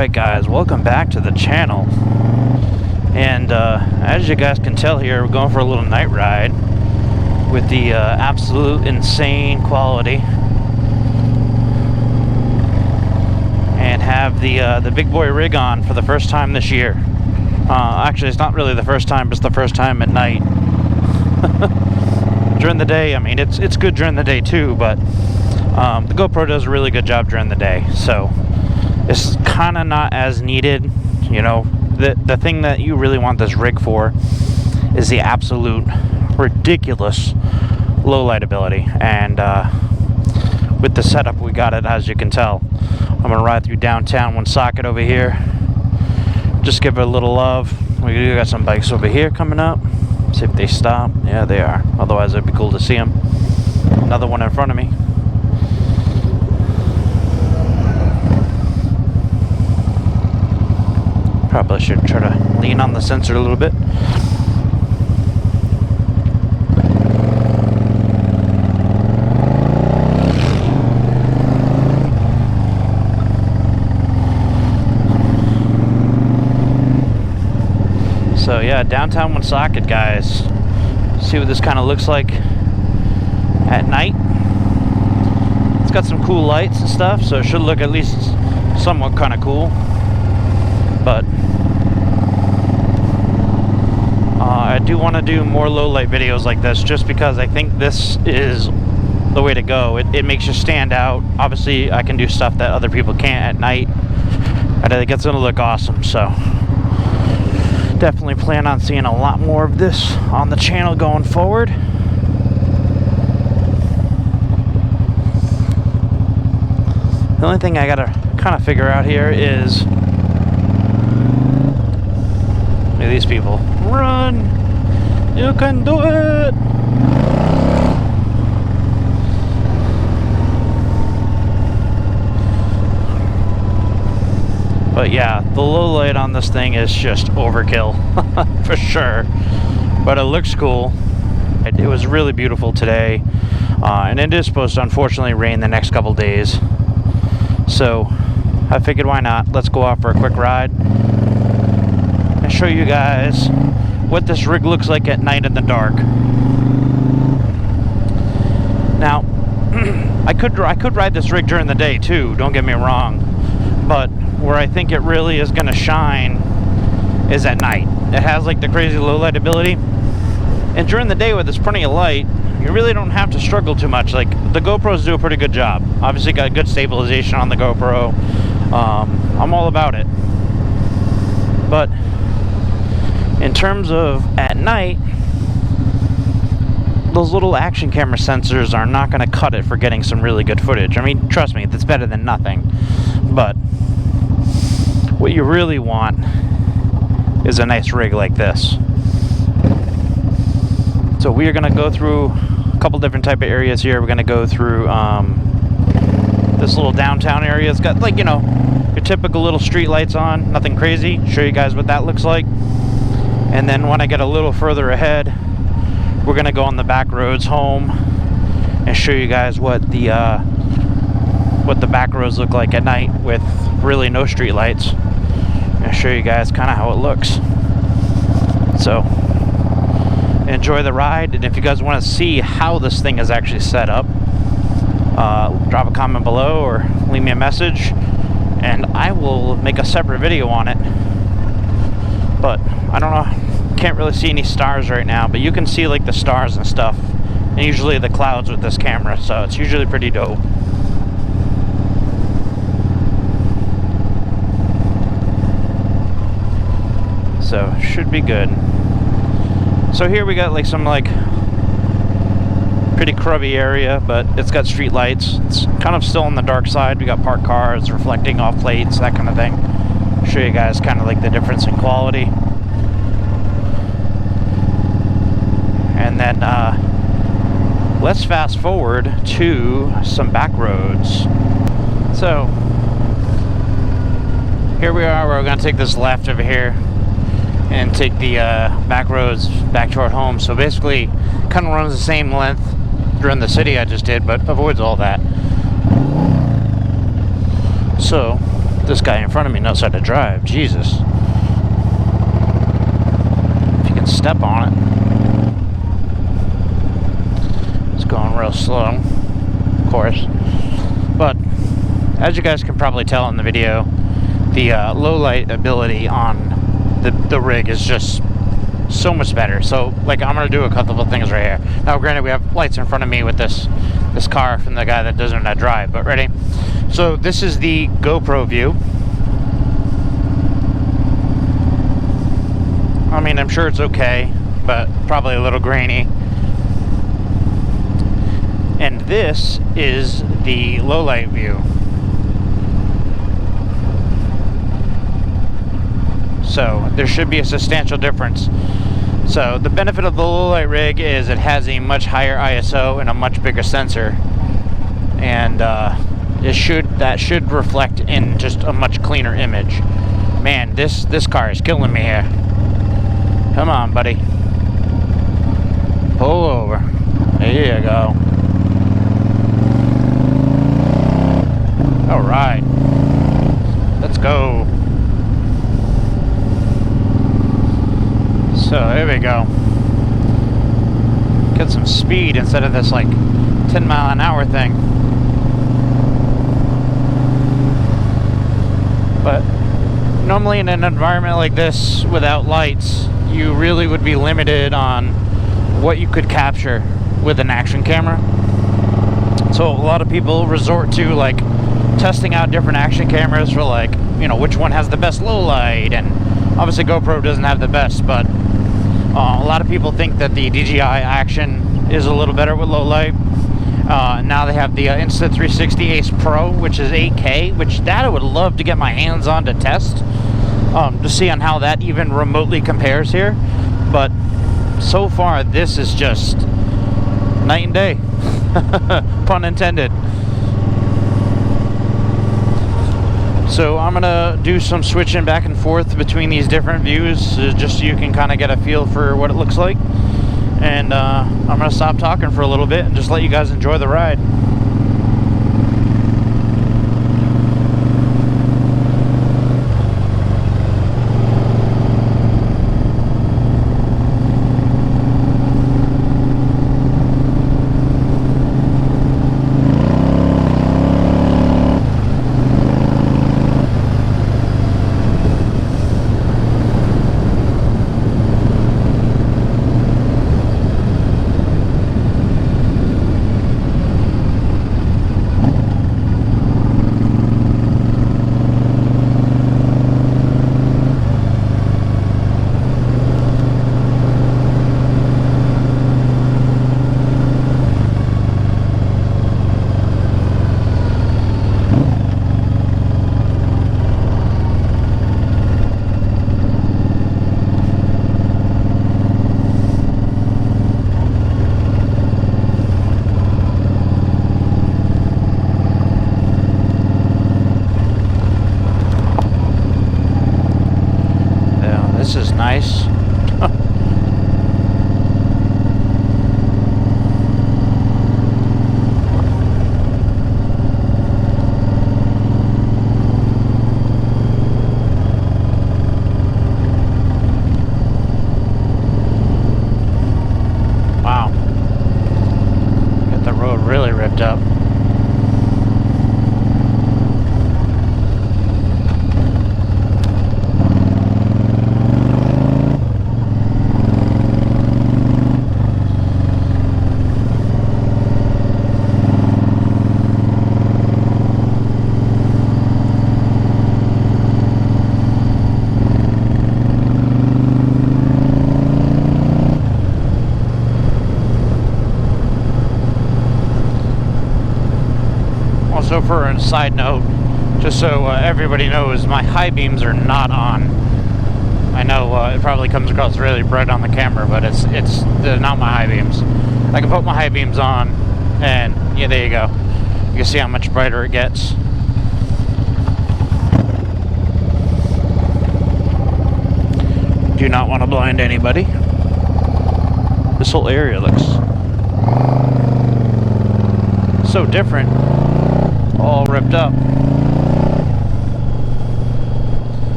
Alright guys, welcome back to the channel. And as you guys can tell here, we're going for a little night ride with the absolute insane quality. And have the big boy rig on for the first time this year. Actually, it's not really the first time, but it's the first time at night. During the day, I mean, it's good during the day too, but the GoPro does a really good job during the day, so it's kind of not as needed. You know, the thing that you really want this rig for is the absolute ridiculous low light ability, and with the setup we got it, as you can tell. I'm gonna ride through downtown Woonsocket over here, just give it a little love. We got some bikes over here coming up. See if they stop. Yeah, they are. Otherwise it'd be cool to see them. Another one in front of me. Probably should try to lean on the sensor a little bit. So yeah, downtown Woonsocket, guys. See what this kind of looks like at night. It's got some cool lights and stuff, so it should look at least somewhat kind of cool. But I do want to do more low light videos like this, just because I think this is the way to go. It makes you stand out. Obviously I can do stuff that other people can't at night, and I think it's going to look awesome. So definitely plan on seeing a lot more of this on the channel going forward. The only thing I gotta kind of figure out here is, look at these people. Run! You can do it! But yeah, the low light on this thing is just overkill, for sure. But it looks cool. It was really beautiful today, and it is supposed to unfortunately rain the next couple days. So I figured, why not? Let's go out for a quick ride and show you guys what this rig looks like at night in the dark. Now, I could ride this rig during the day too, don't get me wrong, but where I think it really is going to shine is at night. It has like the crazy low light ability, and during the day with this plenty of light, you really don't have to struggle too much. Like, the GoPros do a pretty good job. Obviously got good stabilization on the GoPro. I'm all about it. But in terms of at night, those little action camera sensors are not going to cut it for getting some really good footage. I mean, trust me, that's better than nothing. But what you really want is a nice rig like this. So we are going to go through a couple different type of areas here. We're going to go through this little downtown area. It's got, like, you know, your typical little street lights on, nothing crazy. Show you guys what that looks like. And then when I get a little further ahead, we're going to go on the back roads home and show you guys what the back roads look like at night with really no street lights, and show you guys kind of how it looks. So enjoy the ride, and if you guys want to see how this thing is actually set up, drop a comment below or leave me a message, and I will make a separate video on it. But I don't know, can't really see any stars right now, but you can see like the stars and stuff, and usually the clouds with this camera, so it's usually pretty dope. So should be good. So here we got like some like pretty crubby area, but it's got street lights. It's kind of still on the dark side. We got parked cars reflecting off plates, that kind of thing. Show you guys kind of like the difference in quality. And then let's fast forward to some back roads. So here we are. We're gonna take this left over here and take the back roads back to our home. So basically kind of runs the same length during the city I just did, but avoids all that. So this guy in front of me knows how to drive. Jesus. If you can step on it. It's going real slow, of course. But as you guys can probably tell in the video, the low light ability on the rig is just so much better. So like, I'm gonna do a couple of things right here. Now granted, we have lights in front of me with this car from the guy that doesn't know how to drive, but ready? So this is the GoPro view. I mean, I'm sure it's okay, but probably a little grainy. And this is the low light view. So there should be a substantial difference. So the benefit of the low light rig is it has a much higher ISO and a much bigger sensor, and that should reflect in just a much cleaner image. Man, this car is killing me here. Come on, buddy. Pull over. There you go. All right. Let's go. So there we go. Get some speed instead of this like 10-mile-an-hour thing. But normally in an environment like this without lights, you really would be limited on what you could capture with an action camera. So a lot of people resort to like testing out different action cameras for like, you know, which one has the best low light, and obviously GoPro doesn't have the best, but a lot of people think that the DJI Action is a little better with low light. Now they have the Insta360 Ace Pro, which is 8K, which that I would love to get my hands on to test, to see on how that even remotely compares here. But so far, this is just night and day, pun intended. So I'm gonna do some switching back and forth between these different views, just so you can kind of get a feel for what it looks like. And I'm gonna stop talking for a little bit and just let you guys enjoy the ride. This is nice. Wow. Got the road really ripped up. Also, for a side note, just so everybody knows, my high beams are not on. I know it probably comes across really bright on the camera, but they're not my high beams. I can put my high beams on, and yeah, there you go. You can see how much brighter it gets. Do not want to blind anybody. This whole area looks so different. All ripped up.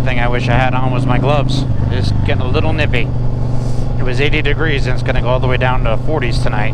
only thing I wish I had on was my gloves. It's getting a little nippy. It was 80 degrees and it's going to go all the way down to 40s tonight.